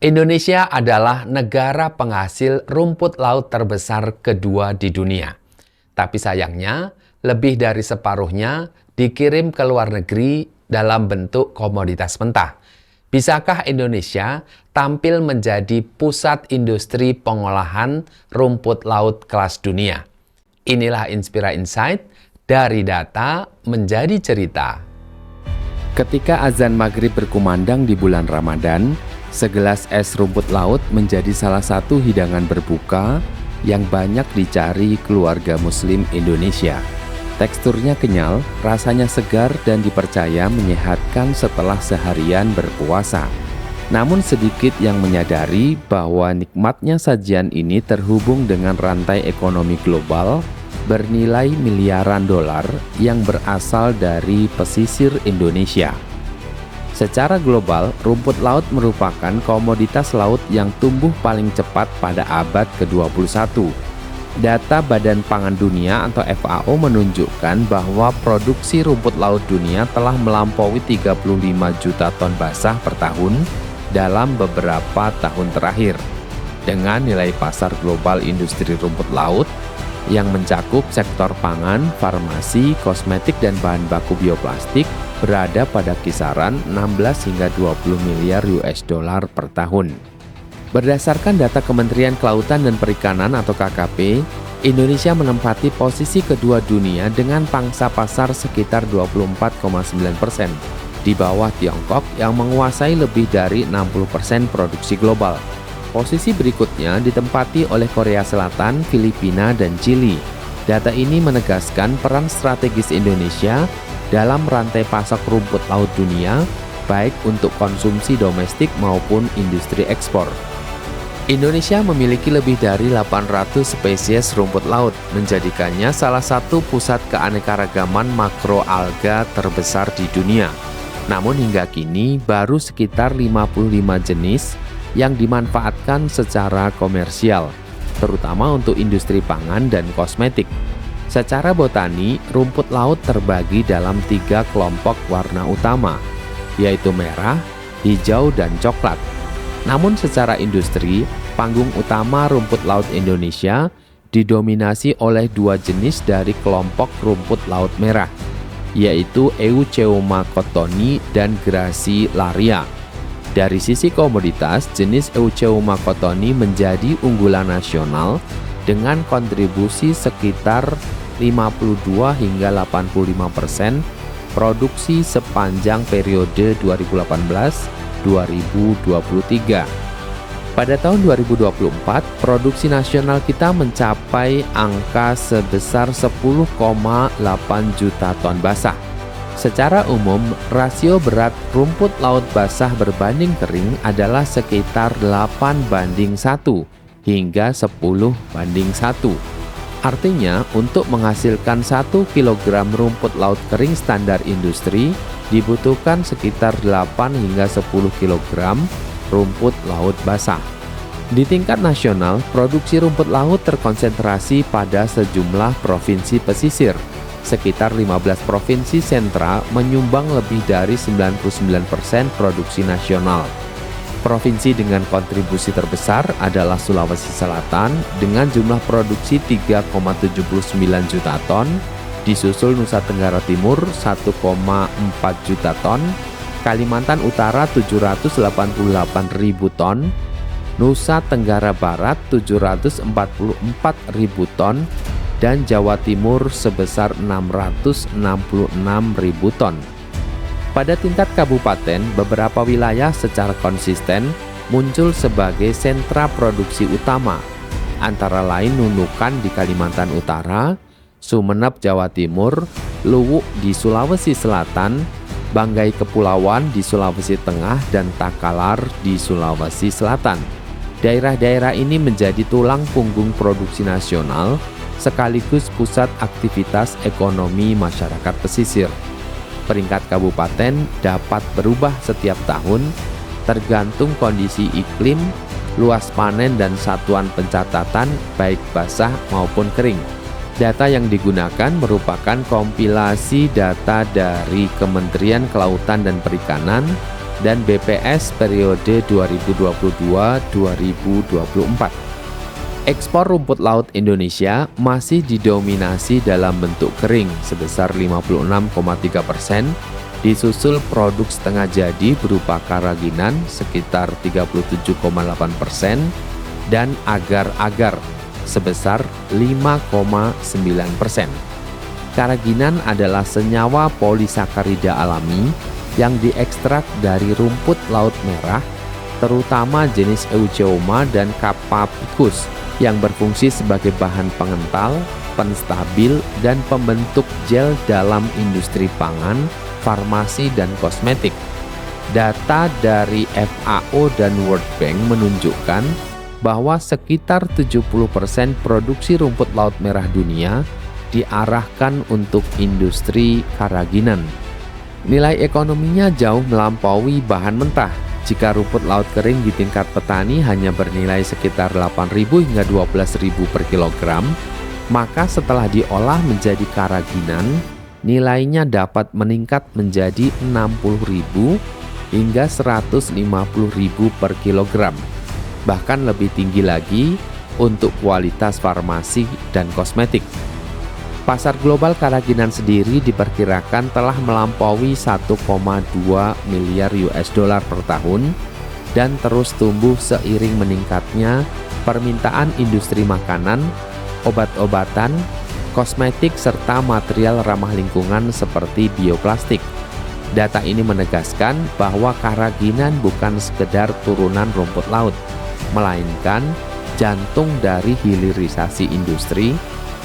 Indonesia adalah negara penghasil rumput laut terbesar kedua di dunia. Tapi sayangnya, lebih dari separuhnya dikirim ke luar negeri dalam bentuk komoditas mentah. Bisakah Indonesia tampil menjadi pusat industri pengolahan rumput laut kelas dunia? Inilah Inspira Insight, dari data menjadi cerita. Ketika azan maghrib berkumandang di bulan Ramadan, segelas es rumput laut menjadi salah satu hidangan berbuka yang banyak dicari keluarga Muslim Indonesia. Teksturnya kenyal, rasanya segar dan dipercaya menyehatkan setelah seharian berpuasa. Namun sedikit yang menyadari bahwa nikmatnya sajian ini terhubung dengan rantai ekonomi global bernilai miliaran dolar yang berasal dari pesisir Indonesia. Secara global, rumput laut merupakan komoditas laut yang tumbuh paling cepat pada abad ke-21. Data Badan Pangan Dunia atau FAO menunjukkan bahwa produksi rumput laut dunia telah melampaui 35 juta ton basah per tahun dalam beberapa tahun terakhir. Dengan nilai pasar global industri rumput laut yang mencakup sektor pangan, farmasi, kosmetik, dan bahan baku bioplastik berada pada kisaran 16 hingga 20 miliar US dollar per tahun. Berdasarkan data Kementerian Kelautan dan Perikanan atau KKP, Indonesia menempati posisi kedua dunia dengan pangsa pasar sekitar 24,9%, di bawah Tiongkok yang menguasai lebih dari 60% produksi global. Posisi berikutnya ditempati oleh Korea Selatan, Filipina, dan Chili. Data ini menegaskan peran strategis Indonesia dalam rantai pasok rumput laut dunia, baik untuk konsumsi domestik maupun industri ekspor. Indonesia memiliki lebih dari 800 spesies rumput laut, menjadikannya salah satu pusat keanekaragaman makroalga terbesar di dunia. Namun hingga kini baru sekitar 55 jenis yang dimanfaatkan secara komersial, terutama untuk industri pangan dan kosmetik. Secara botani, rumput laut terbagi dalam 3 kelompok warna utama, yaitu merah, hijau, dan coklat. Namun secara industri, panggung utama rumput laut Indonesia didominasi oleh 2 jenis dari kelompok rumput laut merah, yaitu Eucheuma cottoni dan Gracilaria. Dari sisi komoditas, jenis Eucheuma cottoni menjadi unggulan nasional dengan kontribusi sekitar 52 hingga 85% produksi sepanjang periode 2018-2023. Pada tahun 2024, produksi nasional kita mencapai angka sebesar 10,8 juta ton basah. Secara umum, rasio berat rumput laut basah berbanding kering adalah sekitar 8:1 hingga 10:1. Artinya, untuk menghasilkan 1 kg rumput laut kering standar industri, dibutuhkan sekitar 8 hingga 10 kg rumput laut basah. Di tingkat nasional, produksi rumput laut terkonsentrasi pada sejumlah provinsi pesisir. Sekitar 15 provinsi sentra menyumbang lebih dari 99% produksi nasional. Provinsi dengan kontribusi terbesar adalah Sulawesi Selatan dengan jumlah produksi 3,79 juta ton, disusul Nusa Tenggara Timur 1,4 juta ton, Kalimantan Utara 788.000 ton, Nusa Tenggara Barat 744.000 ton, dan Jawa Timur sebesar 666.000 ton. Pada tingkat kabupaten, beberapa wilayah secara konsisten muncul sebagai sentra produksi utama, antara lain Nunukan di Kalimantan Utara, Sumeneb Jawa Timur, Luwuk di Sulawesi Selatan, Banggai Kepulauan di Sulawesi Tengah, dan Takalar di Sulawesi Selatan. Daerah-daerah ini menjadi tulang punggung produksi nasional sekaligus pusat aktivitas ekonomi masyarakat pesisir. Peringkat kabupaten dapat berubah setiap tahun tergantung kondisi iklim, luas panen, dan satuan pencatatan baik basah maupun kering. Data yang digunakan merupakan kompilasi data dari Kementerian Kelautan dan Perikanan, dan BPS periode 2022-2024. Ekspor rumput laut Indonesia masih didominasi dalam bentuk kering sebesar 56,3%, disusul produk setengah jadi berupa karaginan sekitar 37,8% dan agar-agar sebesar 5,9%. Karaginan adalah senyawa polisakarida alami yang diekstrak dari rumput laut merah, terutama jenis Eucheuma dan Capapicus, yang berfungsi sebagai bahan pengental, penstabil, dan pembentuk gel dalam industri pangan, farmasi, dan kosmetik. Data dari FAO dan World Bank menunjukkan bahwa sekitar 70% produksi rumput laut merah dunia diarahkan untuk industri karaginan. Nilai ekonominya jauh melampaui bahan mentah. Jika rumput laut kering di tingkat petani hanya bernilai sekitar 8.000 hingga 12.000 per kilogram, maka setelah diolah menjadi karaginan, nilainya dapat meningkat menjadi 60.000 hingga 150.000 per kilogram. Bahkan lebih tinggi lagi untuk kualitas farmasi dan kosmetik. Pasar global karaginan sendiri diperkirakan telah melampaui 1,2 miliar US dollar per tahun dan terus tumbuh seiring meningkatnya permintaan industri makanan, obat-obatan, kosmetik, serta material ramah lingkungan seperti bioplastik. Data ini menegaskan bahwa karaginan bukan sekedar turunan rumput laut, melainkan jantung dari hilirisasi industri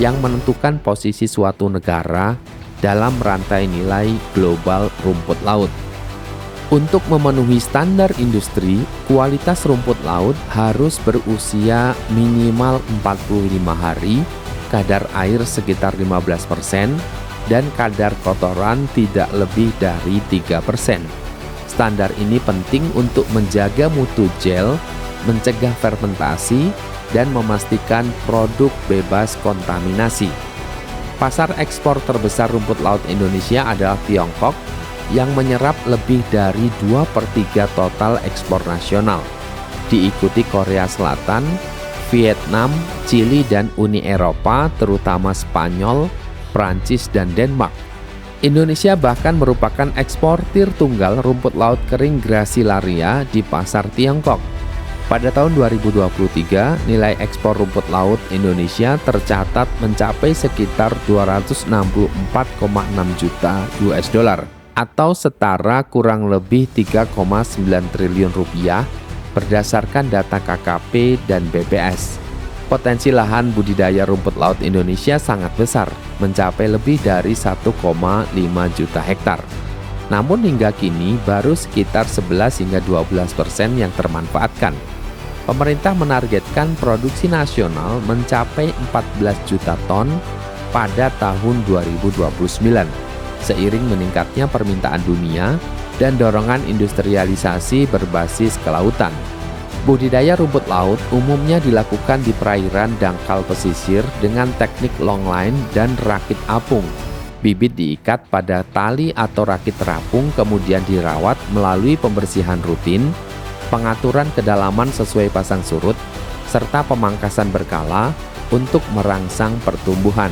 yang menentukan posisi suatu negara dalam rantai nilai global rumput laut. Untuk memenuhi standar industri, kualitas rumput laut harus berusia minimal 45 hari, kadar air sekitar 15%, dan kadar kotoran tidak lebih dari 3%. Standar ini penting untuk menjaga mutu gel, mencegah fermentasi, dan memastikan produk bebas kontaminasi. Pasar ekspor terbesar rumput laut Indonesia adalah Tiongkok yang menyerap lebih dari 2/3 total ekspor nasional. Diikuti Korea Selatan, Vietnam, Chili, dan Uni Eropa, terutama Spanyol, Prancis, dan Denmark. Indonesia bahkan merupakan eksportir tunggal rumput laut kering Gracilaria di pasar Tiongkok. Pada tahun 2023, nilai ekspor rumput laut Indonesia tercatat mencapai sekitar 264,6 juta US dollar atau setara kurang lebih 3,9 triliun rupiah berdasarkan data KKP dan BPS. Potensi lahan budidaya rumput laut Indonesia sangat besar, mencapai lebih dari 1,5 juta hektar. Namun hingga kini baru sekitar 11 hingga 12% yang termanfaatkan. Pemerintah menargetkan produksi nasional mencapai 14 juta ton pada tahun 2029, seiring meningkatnya permintaan dunia dan dorongan industrialisasi berbasis kelautan. Budidaya rumput laut umumnya dilakukan di perairan dangkal pesisir dengan teknik longline dan rakit apung. Bibit diikat pada tali atau rakit terapung kemudian dirawat melalui pembersihan rutin, pengaturan kedalaman sesuai pasang surut, serta pemangkasan berkala untuk merangsang pertumbuhan.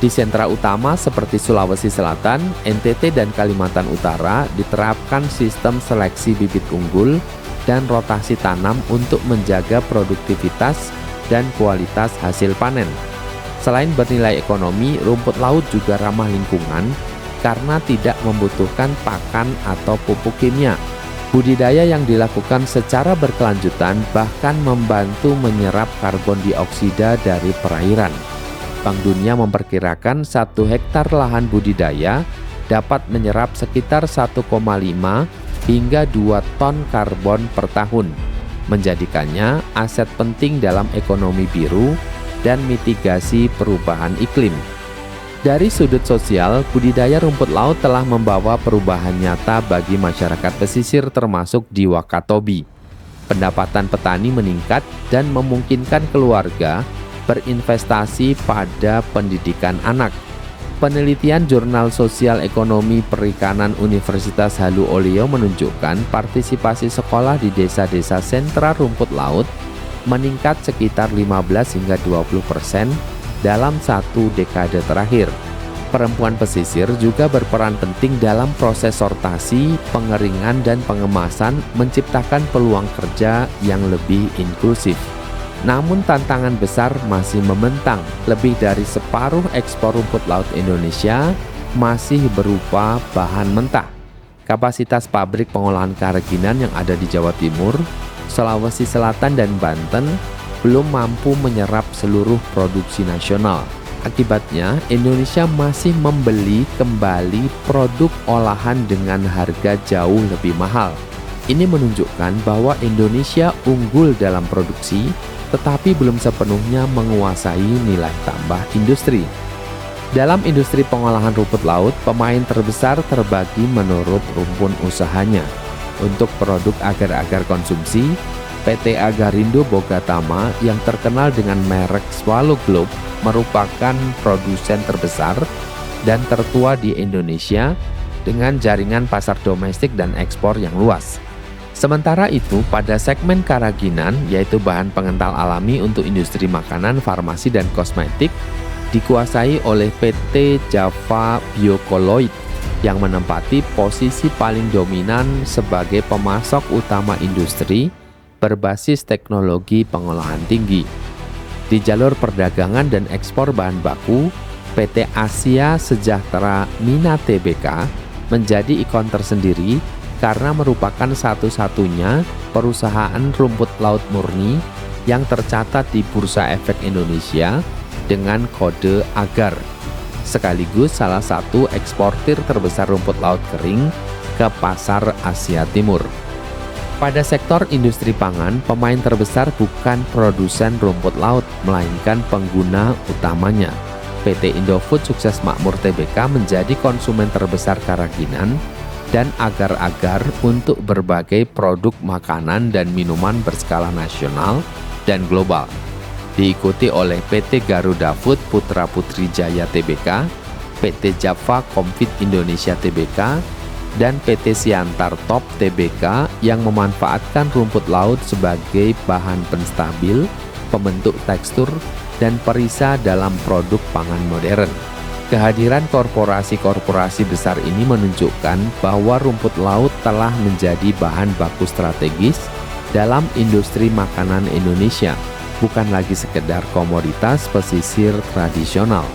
Di sentra utama seperti Sulawesi Selatan, NTT, dan Kalimantan Utara diterapkan sistem seleksi bibit unggul dan rotasi tanam untuk menjaga produktivitas dan kualitas hasil panen. Selain bernilai ekonomi, rumput laut juga ramah lingkungan karena tidak membutuhkan pakan atau pupuk kimia. Budidaya yang dilakukan secara berkelanjutan bahkan membantu menyerap karbon dioksida dari perairan. Bank Dunia memperkirakan 1 hektar lahan budidaya dapat menyerap sekitar 1,5 hingga 2 ton karbon per tahun, menjadikannya aset penting dalam ekonomi biru dan mitigasi perubahan iklim. Dari sudut sosial, budidaya rumput laut telah membawa perubahan nyata bagi masyarakat pesisir termasuk di Wakatobi. Pendapatan petani meningkat dan memungkinkan keluarga berinvestasi pada pendidikan anak. Penelitian Jurnal Sosial Ekonomi Perikanan Universitas Halu Oleo menunjukkan partisipasi sekolah di desa-desa sentra rumput laut meningkat sekitar 15 hingga 20% dalam satu dekade terakhir. Perempuan pesisir juga berperan penting dalam proses sortasi, pengeringan, dan pengemasan, menciptakan peluang kerja yang lebih inklusif. Namun tantangan besar masih membentang. Lebih dari separuh ekspor rumput laut Indonesia masih berupa bahan mentah. Kapasitas pabrik pengolahan kerajinan yang ada di Jawa Timur, Sulawesi Selatan, dan Banten belum mampu menyerap seluruh produksi nasional. Akibatnya, Indonesia masih membeli kembali produk olahan dengan harga jauh lebih mahal. Ini menunjukkan bahwa Indonesia unggul dalam produksi, tetapi belum sepenuhnya menguasai nilai tambah industri. Dalam industri pengolahan rumput laut, pemain terbesar terbagi menurut rumpun usahanya. Untuk produk agar-agar konsumsi, PT Agarindo Bogatama yang terkenal dengan merek Swallow Globe merupakan produsen terbesar dan tertua di Indonesia dengan jaringan pasar domestik dan ekspor yang luas. Sementara itu, pada segmen kerajinan, yaitu bahan pengental alami untuk industri makanan, farmasi, dan kosmetik, dikuasai oleh PT Java Biokoloid yang menempati posisi paling dominan sebagai pemasok utama industri berbasis teknologi pengolahan tinggi. Di jalur perdagangan dan ekspor bahan baku, PT Asia Sejahtera Mina Tbk menjadi ikon tersendiri karena merupakan satu-satunya perusahaan rumput laut murni yang tercatat di Bursa Efek Indonesia dengan kode AGAR, sekaligus salah satu eksportir terbesar rumput laut kering ke pasar Asia Timur. Pada sektor industri pangan, pemain terbesar bukan produsen rumput laut, melainkan pengguna utamanya. PT Indofood Sukses Makmur Tbk menjadi konsumen terbesar kerajinan dan agar-agar untuk berbagai produk makanan dan minuman berskala nasional dan global. Diikuti oleh PT Garuda Food Putra Putri Jaya Tbk, PT Java Comfit Indonesia Tbk, dan PT Siantar Top Tbk yang memanfaatkan rumput laut sebagai bahan penstabil, pembentuk tekstur, dan perisa dalam produk pangan modern. Kehadiran korporasi-korporasi besar ini menunjukkan bahwa rumput laut telah menjadi bahan baku strategis dalam industri makanan Indonesia, bukan lagi sekedar komoditas pesisir tradisional.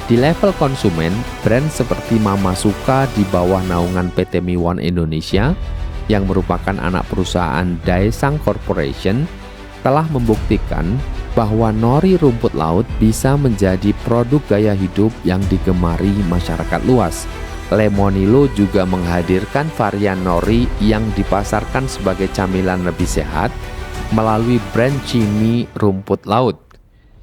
Di level konsumen, brand seperti Mama Suka di bawah naungan PT Miwon Indonesia yang merupakan anak perusahaan Daesang Corporation telah membuktikan bahwa nori rumput laut bisa menjadi produk gaya hidup yang digemari masyarakat luas. Lemonilo juga menghadirkan varian nori yang dipasarkan sebagai camilan lebih sehat melalui brand Cimi Rumput Laut.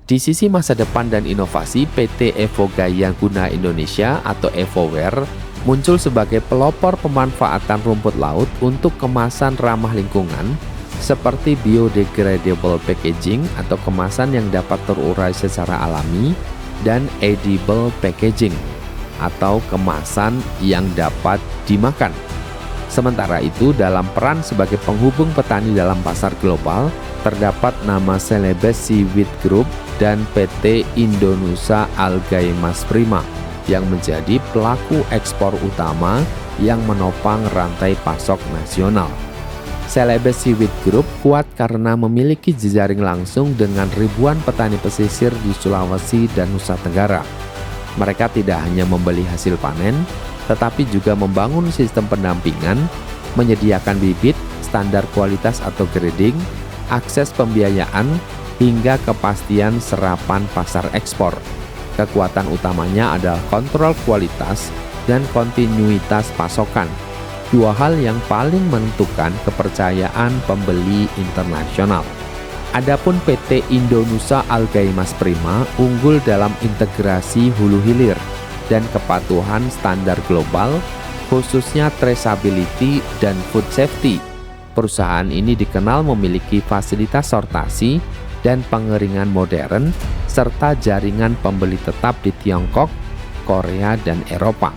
Di sisi masa depan dan inovasi, PT Evo Gaya Guna Indonesia atau Evoware muncul sebagai pelopor pemanfaatan rumput laut untuk kemasan ramah lingkungan seperti biodegradable packaging atau kemasan yang dapat terurai secara alami dan edible packaging atau kemasan yang dapat dimakan. Sementara itu, dalam peran sebagai penghubung petani dalam pasar global, terdapat nama Celebes Seaweed Group dan PT Indonusa Algae Mas Prima yang menjadi pelaku ekspor utama yang menopang rantai pasok nasional. Celebes Seaweed Group kuat karena memiliki jejaring langsung dengan ribuan petani pesisir di Sulawesi dan Nusa Tenggara. Mereka tidak hanya membeli hasil panen, tetapi juga membangun sistem pendampingan, menyediakan bibit, standar kualitas atau grading, akses pembiayaan, hingga kepastian serapan pasar ekspor. Kekuatan utamanya adalah kontrol kualitas dan kontinuitas pasokan. Dua hal yang paling menentukan kepercayaan pembeli internasional. Adapun PT Indonusa Algae Mas Prima unggul dalam integrasi hulu hilir dan kepatuhan standar global, khususnya traceability dan food safety. Perusahaan ini dikenal memiliki fasilitas sortasi dan pengeringan modern serta jaringan pembeli tetap di Tiongkok, Korea, dan Eropa.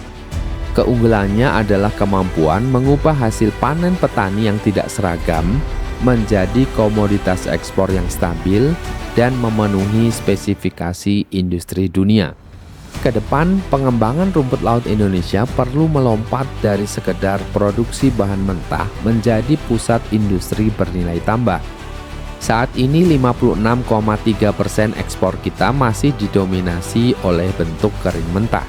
Keunggulannya adalah kemampuan mengubah hasil panen petani yang tidak seragam menjadi komoditas ekspor yang stabil dan memenuhi spesifikasi industri dunia. Ke depan, pengembangan rumput laut Indonesia perlu melompat dari sekedar produksi bahan mentah menjadi pusat industri bernilai tambah. Saat ini 56,3% ekspor kita masih didominasi oleh bentuk kering mentah.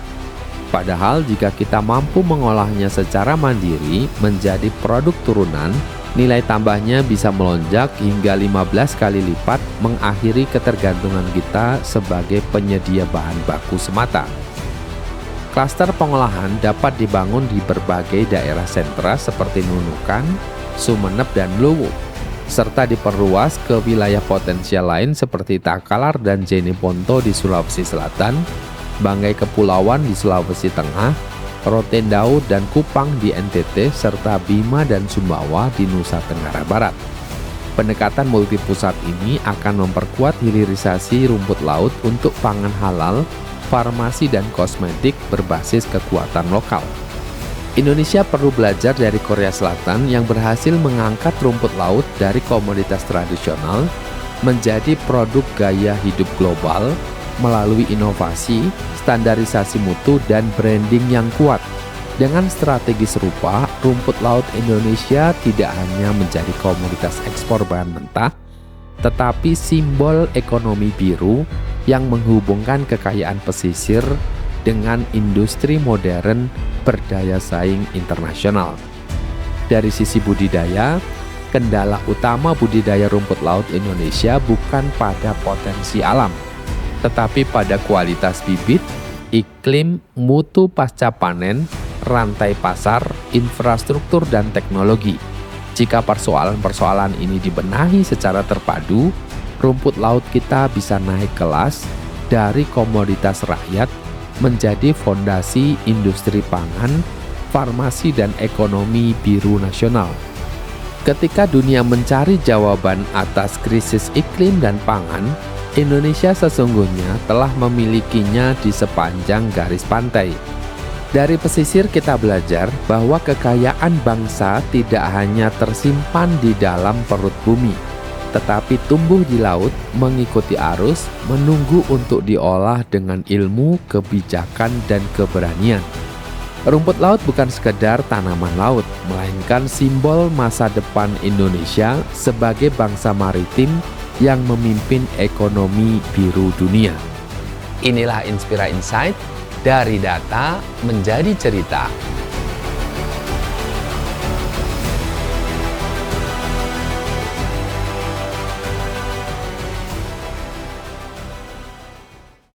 Padahal jika kita mampu mengolahnya secara mandiri menjadi produk turunan, nilai tambahnya bisa melonjak hingga 15 kali lipat, mengakhiri ketergantungan kita sebagai penyedia bahan baku semata. Klaster pengolahan dapat dibangun di berbagai daerah sentra seperti Nunukan, Sumeneb, dan Luwu, serta diperluas ke wilayah potensial lain seperti Takalar dan Jeneponto di Sulawesi Selatan, Banggai Kepulauan di Sulawesi Tengah, Rotendao dan Kupang di NTT, serta Bima dan Sumbawa di Nusa Tenggara Barat. Pendekatan multipusat ini akan memperkuat hilirisasi rumput laut untuk pangan halal, farmasi, dan kosmetik berbasis kekuatan lokal. Indonesia perlu belajar dari Korea Selatan yang berhasil mengangkat rumput laut dari komoditas tradisional menjadi produk gaya hidup global melalui inovasi, standarisasi mutu, dan branding yang kuat. Dengan strategi serupa, rumput laut Indonesia tidak hanya menjadi komoditas ekspor bahan mentah, tetapi simbol ekonomi biru yang menghubungkan kekayaan pesisir dengan industri modern berdaya saing internasional. Dari sisi budidaya, kendala utama budidaya rumput laut Indonesia bukan pada potensi alam, tetapi pada kualitas bibit, iklim, mutu pasca panen, rantai pasar, infrastruktur, dan teknologi. Jika persoalan-persoalan ini dibenahi secara terpadu, rumput laut kita bisa naik kelas dari komoditas rakyat menjadi fondasi industri pangan, farmasi, dan ekonomi biru nasional. Ketika dunia mencari jawaban atas krisis iklim dan pangan, Indonesia sesungguhnya telah memilikinya di sepanjang garis pantai. Dari pesisir kita belajar bahwa kekayaan bangsa tidak hanya tersimpan di dalam perut bumi, tetapi tumbuh di laut, mengikuti arus, menunggu untuk diolah dengan ilmu, kebijakan, dan keberanian. Rumput laut bukan sekedar tanaman laut, melainkan simbol masa depan Indonesia sebagai bangsa maritim yang memimpin ekonomi biru dunia. Inilah Inspira Insight, dari data menjadi cerita.